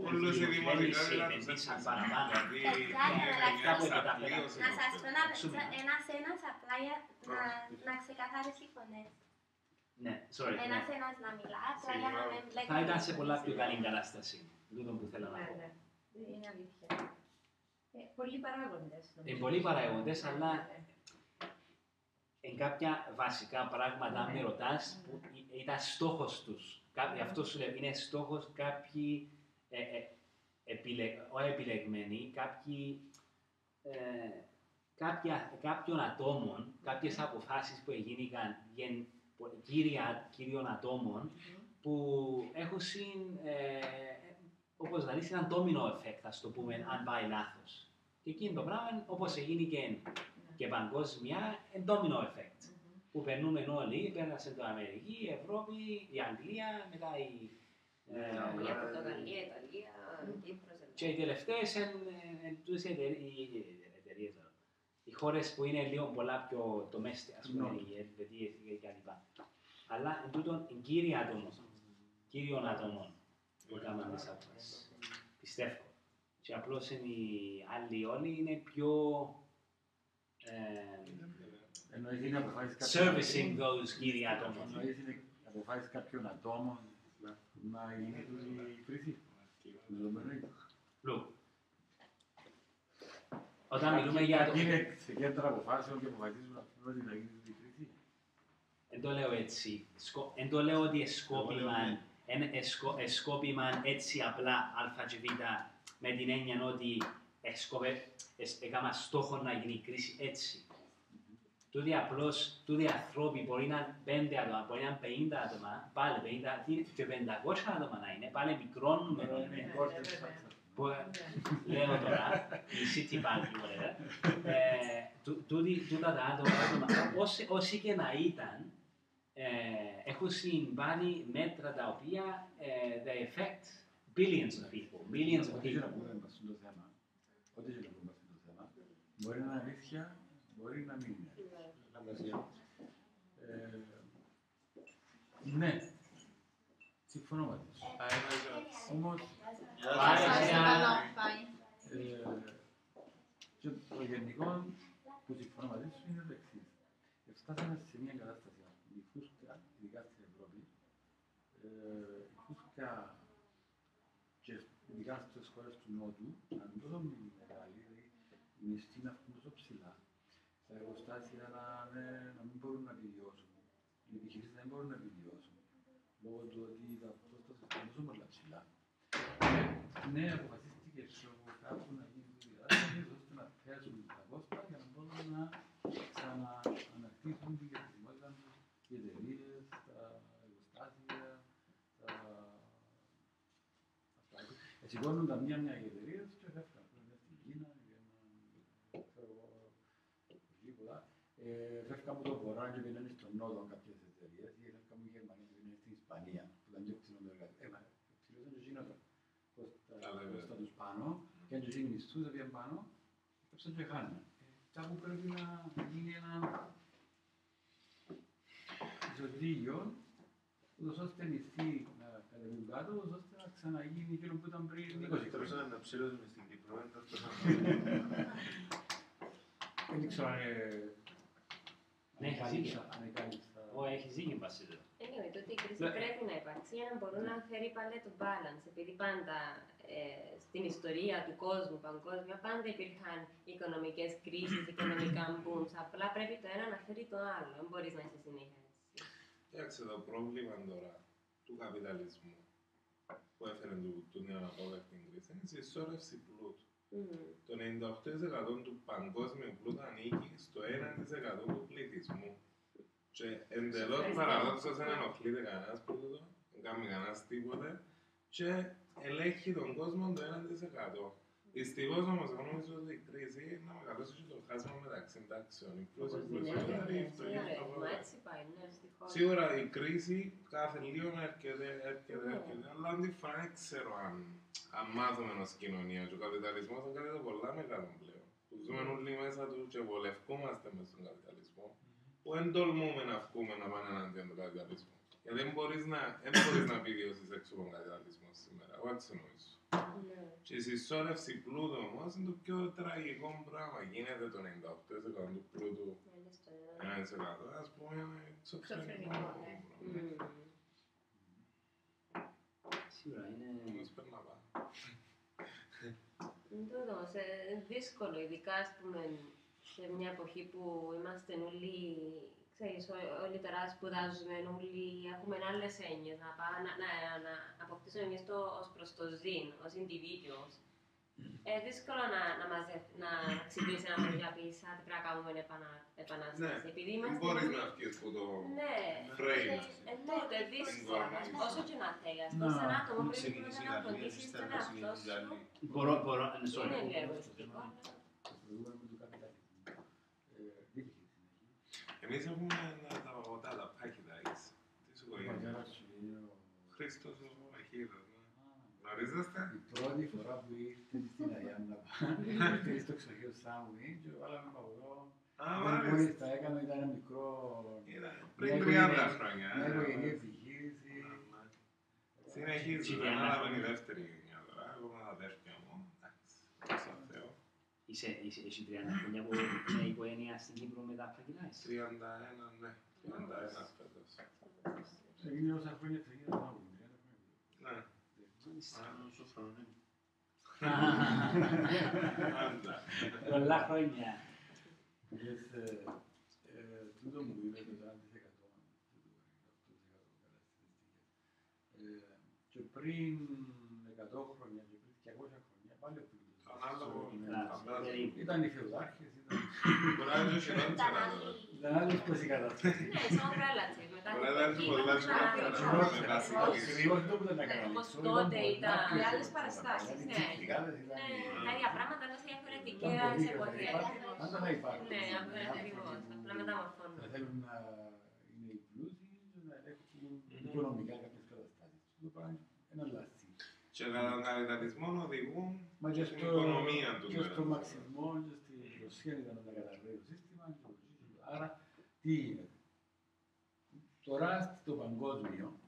Όλος η δημοτικά επενδύσαν παραπάνω. Να σας πω ένας απλά για να ξεκαθαρίσει οι φωνές. Ναι, sorry. Ένας να μιλά, απλά για να μην μπλέκει. Θα ήταν σε πολλά πιο καλή κατάσταση. Τούτο που θέλω να πω. Είναι αλήθεια. Πολλοί παράγοντες. Πολλοί παράγοντες, αλλά εν κάποια βασικά πράγματα, αν με ρωτάς, που ήταν στόχος τους. Αυτό σου λέει, είναι στόχος κάποιοι επιλεγμένοι, κάποιων ατόμων, κάποιες αποφάσεις που έγιναν κύριων ατόμων, που έχουν όπως να δεις, έναν domino effect, ας το πούμε, αν πάει λάθος. Και εκείνο το πράγμα, όπως έγινε και παγκόσμια, domino effect. Που περνούμε όλοι, πέρασε το Αμερική, η Ευρώπη, η Αγγλία, μετά η Πορτογαλία, Ιταλία, Κύπρος. Και οι τελευταίες οι χώρες που είναι λίγο πολλά πιο domestic, ας πούμε, η Ελβετία κλπ. Αλλά εν τούτον, οι κύριων ατόμων που έκαναν τις αποφάσεις. Πιστεύω. Και απλώς οι άλλοι όλοι είναι πιο servicing those κύριοι ατόμων. Εννοείς είναι αποφάσεις κάποιων ατόμων να γίνει η κρίση. Look, όταν μιλούμε για το... Είναι σε κέντρα αποφάσεων και αποφασίζουν αυτό ότι θα γίνει η κρίση. Δεν το λέω έτσι. Δεν το λέω ότι εσκόπημαν έτσι απλά α και β με την έννοια ότι έκανα στόχο να γίνει η κρίση έτσι. Τούτοι απλώς, τούτοι ανθρώποι μπορεί να είναι 5 άτομα, μπορεί να είναι 50 άτομα, πάλι 50 και 500 άτομα να είναι, πάλι μικρό νούμερο είναι. Λέω τώρα, η Citibank ή whatever, τούτα τα άτομα, όσοι και να ήταν, έχουν συμβάνει μέτρα τα οποία they affect billions of people, millions of people. Ό,τι και να πούμε αυτό το θέμα, μπορεί να είναι αλήθεια, μπορεί να μην είναι. Ναι, συμφωνώ μαζί σου. Όμως, και το γενικό που συμφωνώ μαζί σου είναι το εξής. Φτάσαμε σε μια κατάσταση, η φούσκα, ειδικά στην Ευρώπη, η φούσκα και ειδικά στις χώρες του Νότου, να είναι τόσο μεγάλη, οι μισθοί να βγουν τόσο ψηλά, τα εργοστάσια να μην μπορούν να επιβιώσουν, οι επιχειρήσεις να μην μπορούν να επιβιώσουν, λόγω του ότι τα κόστα είναι τόσο πολλά ψηλά. Ναι, αποφασίστηκε λόγω κάπου να γίνει η διαδικασία, ώστε να πιάσουν τα κόστα για να μπορούν να ξαναανακτήσουν την κερδισμότητα τους οι εταιρείες, τα εργοστάσια, σηκώνουν τα μία οι εταιρείες και φεύγαν. Στην Κίνα, φεύγαν από το βορρά και πήγαιναν στον νότο κάποιες εταιρείες, ή φεύγαν από η Γερμανία και πήγαιναν στην Ισπανία, που ήταν πιο ξύλο το εργατικό. Ψηλώσαν και εκείνο κόστα τους πάνω, και αν και εκείνοι μισθούς έπιαν πάνω, πέψαν και χάναν. Κάπου πρέπει να γίνει ένα ισοδύγιο, ούτως ώστε μισθοί να κατεβούν κάτω, ώστε να ξαναγίνει εκείνο που ήταν πριν 20 χρόνια. Θέλω να ψήλωσουμε στην Κύπρο, δεν ξέρω αν έχει ζήγη Βασίλειο. Anyway, τότε η κρίση πρέπει να υπάρξει για να μπορούν να φέρει πάλι το balance. Επειδή πάντα στην ιστορία του κόσμου, παγκόσμια, πάντα υπήρχαν οικονομικές κρίσεις, οικονομικά booms. Απλά πρέπει το ένα να φέρει το άλλο. Δεν μπορείς να είσαι συνέχεια έτσι. Κοιτάξτε, το πρόβλημα τώρα του καπιταλισμού που έφερε την αναπόβευτη κρίση είναι η συσσόρευση πλούτου. Το 98% του παγκόσμιου πλούτου ανήκει στο 1% του πληθυσμού. Και εντελώς παραδόξως δεν ενοχλείται κανένας πλούτο, δεν κάνει κανένας τίποτε και ελέγχει τον κόσμο το 1%. Δυστυχώς όμως εγώ νομίζω ότι η κρίση να μεγαλώσει και το χάσμα μεταξύ τάξεων. Οι πλούσιοι πλουσιότεροι, οι φτωχοί φτωχότεροι. Σίγουρα η κρίση κάθε λίγο έρχεται, αλλά αν τη φορά δεν ξέρω αν μάθουμε ως κοινωνία και ο καπιταλισμός είναι κάτι το πολλά μεγάλο πλέον. Που ζούμε όλοι μέσα του και βολευκόμαστε μες στον καπιταλισμό, που δεν τολμούμε να βγούμε να πάνε εναντίον του καπιταλισμού. Γιατί δεν μπορείς να επιβιώσεις έξω από τον καπιταλισμό σήμερα. Εγώ έτσι νομίζω. Ναι. Και η συσσόρευση πλούτου όμως είναι το πιο τραγικό πράγμα. Γίνεται το 98% του πλούτου Είναι στο ένα. 1%. Ας πούμε είναι εξωφρενικό Εξωφρενικό, πράγμα. Σίγουρα είναι... Όμως πρέπει να πάει. Τούτος, δύσκολο, ειδικά ας πούμε, σε μια εποχή που είμαστε όλοι, ξέρεις, όλοι τώρα σπουδάζουμε, όλοι έχουμε άλλες έννοιες, να αποκτήσουμε εμείς το ως προς το ζήν, ως individuals. Δύσκολο να ξυπνήσει ένα πρωί και πεις «Άντε πρέπει να κάνουμε επανάσταση». Ναι, Επειδή δεν είμαστε μπορείς όλοι... να βγεις από το Ναι, frame. τότε δύσκολο, όσο και να θέλει. Ας πούμε, σαν άτομο πρέπει να φροντίσεις τον εαυτό σου. Μπορώ, sorry. Είναι λίγο δυστυχικό. Το προηγούμενο του καπιταλισμού. Δεν είχε συνέχεια. Εμείς έχουμε τα παγωτά, τα πάκητα της Ο οικογένειας. πατέρας σου είναι ο... Χρήστος ο Αχίδας, ναι. Γνωρίζεστε? Η πρώτη φορά που ήρθε στην Αγιάννα, ήρθε στο ξοχείο Σάμουι και βάλαμε παγωτό. Α, Μόλις μάλιστα. τα έκανα, ήταν ένα μικρό... Ήταν πριν 30 χρόνια. Μια οικογενειακή επιχείρηση. Συνεχίζει, δεν ανάλαβε η δεύτερη γενιά τώρα. Εγώ με τα αδέρφια μου. Εντάξει, δόξα τω Θεώ. Είσαι 30 χρόνια που είναι η οικογένεια στην Κύπρο με τα φαγητά. 31, ναι. 31 φέτος. Έγινε όσα χρόνια θα γίνει να βγουν. Ναι. Όσο χρόνο είναι. Πάντα. Πολλά χρόνια. Τούτο μου είπε το 40%. Και πριν 100 χρόνια και πριν 200 χρόνια πάλι ο πλούτος. Ανάλογο, περίπου. Ήταν οι φεουδάρχες, Μπορεί να είναι και χειρότερα. ήταν άλλες πως η κατάσταση. Ναι, σαν relative, μετά Μπορεί να είναι πολλά χειρότερα. Ακριβώς το που ήταν να καταλήξω. Όπως τότε ήταν. Με άλλες παραστάσεις, ναι. Ήταν Τα ίδια πράγματα είναι διαφορετικές εποχές. πάντα θα υπάρχουν. Ναι, ακριβώς. Απλά μεταμορφώνουν. Θα θέλουν να είναι οι πλούσιοι και να έχουν οικονομικά κάποιες καταστάσεις. Το πράγμα είναι λάθη. Και κατά τον καπιταλισμό οδηγούν Μα και στην οικονομία του. και στο μαξισμό και στη Ρωσία ήταν να καταρρεύει το σύστημα. Άρα, τι γίνεται. Τώρα στο παγκόσμιο,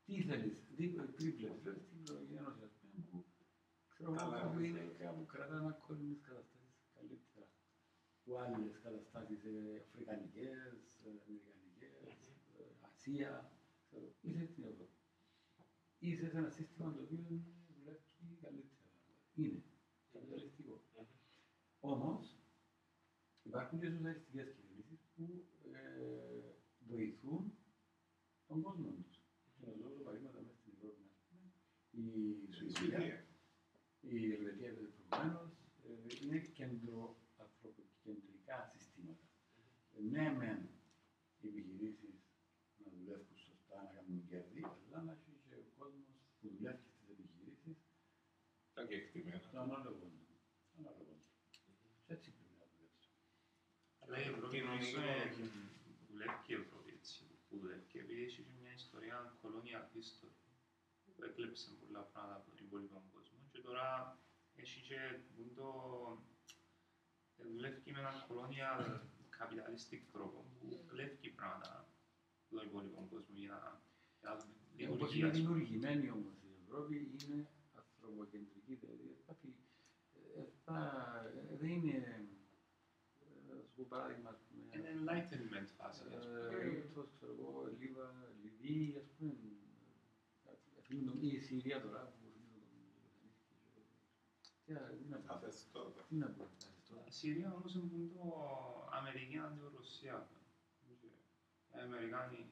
τι θέλεις, τρίπλες, βλέπεις την Ευρωπαϊκή Ένωση, ας πούμε, που ξέρω εγώ κάπου είναι, κάπου κρατάνε ακόμα τις καταστάσεις καλύτερα που άλλες καταστάσεις αφρικανικές, αμερικανικές, Ασία, είσαι στην Ευρώπη. Είσαι σε ένα σύστημα το οποίο δουλεύει καλύτερα. Είναι καπιταλιστικό. Όμως, υπάρχουν και σοσιαλιστικές κυβερνήσεις που βοηθούν τον κόσμο τους. Και να δώσω παραδείγματα μέσα στην Ευρώπη. Η Σουηδία, η Ελβετία προηγουμένως, είναι κεντρικά συστήματα. Ναι, μεν οι επιχειρήσεις να δουλεύουν σωστά, να κάνουν κέρδη, αλλά να έχει και ο κόσμος που δουλεύει στις επιχειρήσεις Τα κεκτημένα. το ανάλογο. Και έτσι πρέπει να δουλέψει. Αλλά η Ευρώπη νομίζω δουλεύει και η Ευρώπη έτσι, που δουλεύει, επειδή έχει και μια ιστορία colonial history, που έκλεψε πολλά πράγματα από τον υπόλοιπο κόσμο και τώρα έχει και δουλεύει με έναν colonial capitalistic τρόπο που κλέβει πράγματα από τον υπόλοιπο κόσμο για να Όπως λειτουργεί. είναι δημιουργημένη όμως η Ευρώπη, είναι ανθρωποκεντρική, δηλαδή δεν είναι, ας πω παράδειγμα, Είναι enlightenment φάση, ας πούμε. ήρθος, ξέρω εγώ, Λιβύη, ας πούμε, ή η Συρία τώρα, που τι να πω, Η Συρία όμως είναι το Αμερική αντιρωσία. Οι Αμερικάνοι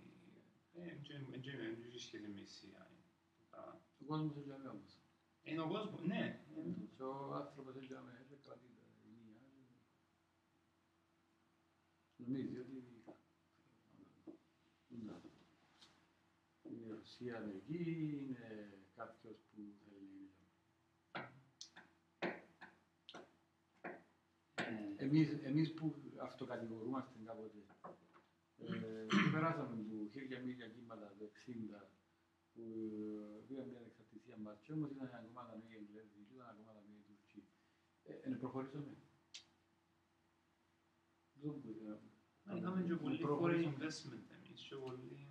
δεν έχει σχέση με τη Συρία. ο κόσμος έχει αμέ όμως. Είναι ο κόσμος, ναι. Και ο άνθρωπος έχει αμέ, έχει κρατεί τα ενία. Νομίζει ότι είναι η Ρωσία Αμερική, είναι κάποιος που θέλει να είναι. Εμείς που αυτοκατηγορούμαστε κάποτε, περάσαμε από χέρια μίλια κύματα το 60 που πήγαμε την ανεξαρτησία μας και όμως ήταν ακόμα τα νέα Εγγλέζοι και ήταν ακόμα τα νέα Τουρκοί. Προχωρήσαμε. Είχαμε και πολύ foreign investment εμείς και πολύ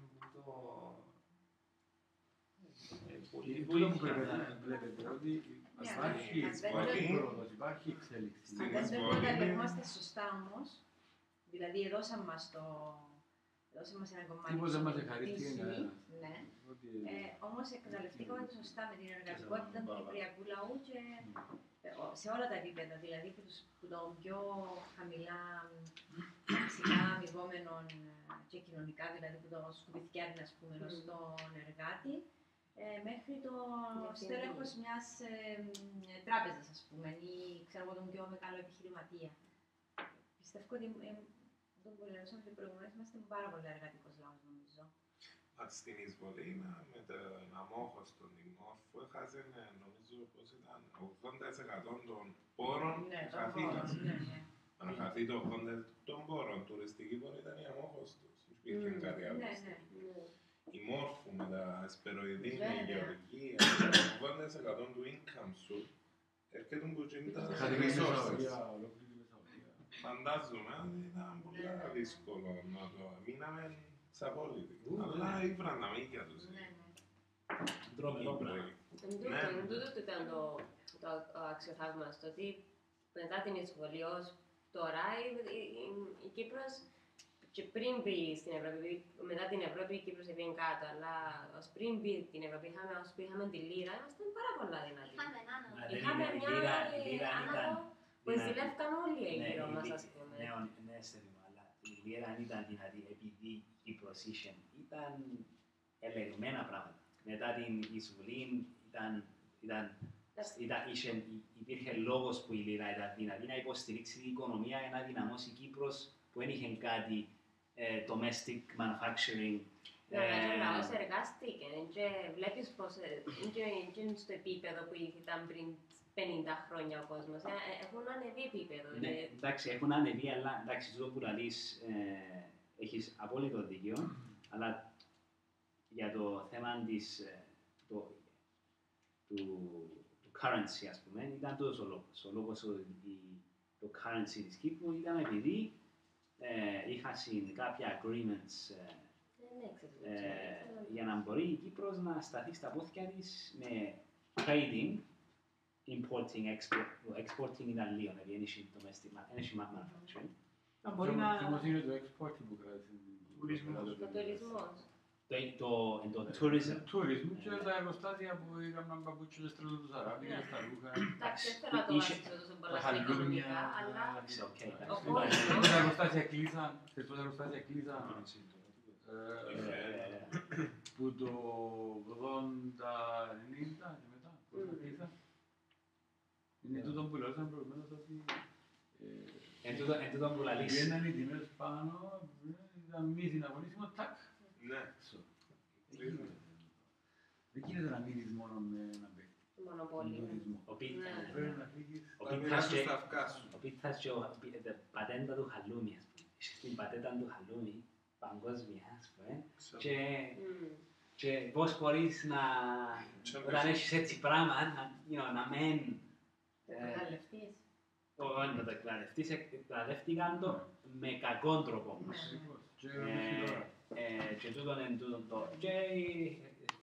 Πολύ Τούτο που βοήθεια. βλέπετε ότι Υπάρχει υπάρχει πρόοδος, υπάρχει εξέλιξη. Στην Αν δεν εισβολή. εκμεταλλευόμαστε σωστά όμως, δηλαδή έδωσαν μας ένα κομμάτι Τίποτα της μας πίσης, ευχαρίστηκε κανένας. ναι. Ότι Όμως εκμεταλλευτήκαμε το σωστά με την εργατικότητα του κυπριακού λαού και σε όλα τα επίπεδα, δηλαδή που των πιο χαμηλά ταξικά αμοιβόμενων και κοινωνικά, δηλαδή που το σκουπιθιάρι, ας πούμε, στον εργάτη, μέχρι το στέλεχος μιας τράπεζας, ας πούμε, ή ξέρω εγώ τον πιο μεγάλο επιχειρηματία. Πιστεύω ότι το που λέγαμε και προηγουμένως είμαστε πάρα πολύ εργατικός λαός, νομίζω. Στην εισβολή με τον αμόχωστο τον Μόρφου έχασε, νομίζω πως ήταν 80% των πόρων χαθήκαν. Αν χαθεί το 80% των πόρων, τουριστική πόρη ήταν η αμόχωστος. Υπήρχε κάτι άλλο. Η Μόρφου με τα ασπεροειδίνη, η γεωργία, το 80% του income σου έρχεται που τα resources. Φαντάζομαι ότι ήταν πολύ δύσκολο να το μείναμε σαπόλυτοι, αλλά ήβραν τα μήκια τους. Τρομερό πράγμα. Εν τούτο που ήταν το αξιοθαύμαστο, ότι μετά την εισβολή ως τώρα η Κύπρος και πριν μπει στην Ευρώπη, μετά την Ευρώπη η Κύπρος πήγε κάτω, αλλά ως πριν μπει την Ευρώπη, είχαμε τη λίρα, ήμασταν πάρα πολλά δυνατοί. Είχαμε μια άνοδο που εισδηλεύκαν όλοι οι γύρω μας, ας πούμε. Ναι, στερимо, αλλά η λίρα ήταν δυνατή επειδή η Κύπρος ήταν ελεγμένα πράγματα. Μετά την εισβολή υπήρχε λόγος που η λίρα ήταν δυνατή να υποστηρίξει την οικονομία για να δυναμώσει η Κύπρος που δεν είχε κάτι domestic manufacturing. Ναι, αλλά ο λαός εργάστηκε και βλέπεις πως είναι στο επίπεδο που ήταν πριν 50 χρόνια ο κόσμος. Έχουν ανεβεί επίπεδο. Ναι, εντάξει, έχουν ανεβεί, αλλά εντάξει, τούτο που λαλείς έχεις απόλυτο δίκιο, αλλά για το θέμα του currency, ας πούμε, ήταν τούτος ο λόγος. Ο λόγος το currency της Κύπρου ήταν επειδή είχαν κάποια agreements για να μπορεί η Κύπρος να σταθεί στα πόδια της με trading, importing, exporting ήταν λίγο, δηλαδή energy manufacturing. Να μπορεί να... Όμως είναι το export που κράτησε την τουρισμός. Το tourism. Τουρισμού και τα εργοστάσια που έκαναν παπούτσες στρέλους τους Αράβικες, τα ρούχα. Εντάξει, δεν θέλω να το βασίσω τόσο πολλά στα οικονομικά, αλλά Τα εργοστάσια κλείσαν, ξέρεις πόσα εργοστάσια κλείσαν που το 80-90 και μετά, πώς κλείσαν. Είναι τούτο που λέω προηγουμένως ότι Εν τούτο που λαλείς. βγαίναν οι τιμές πάνω, ήταν μη συναγωνίσιμο, τάκ. Ναι. Δεν γίνεται να μείνεις μόνο με ένα παίκτη. μονοπόλιο. Ο Πίθας Πρέπει να φύγεις. Ο Πίθας και η πατέντα του χαλούμι, ας πούμε. Είσαι στην πατέντα του χαλούμι, παγκόσμια, ας πούμε. Και πώς μπορείς να, όταν έχεις έτσι πράγμα, να μεν... Εκμεταλλευτείς. Όχι να το εκμεταλλευτείς, εκμεταλλεύτηκαν το με κακόν τρόπο όμως. Και τούτον εν τούτον το. Και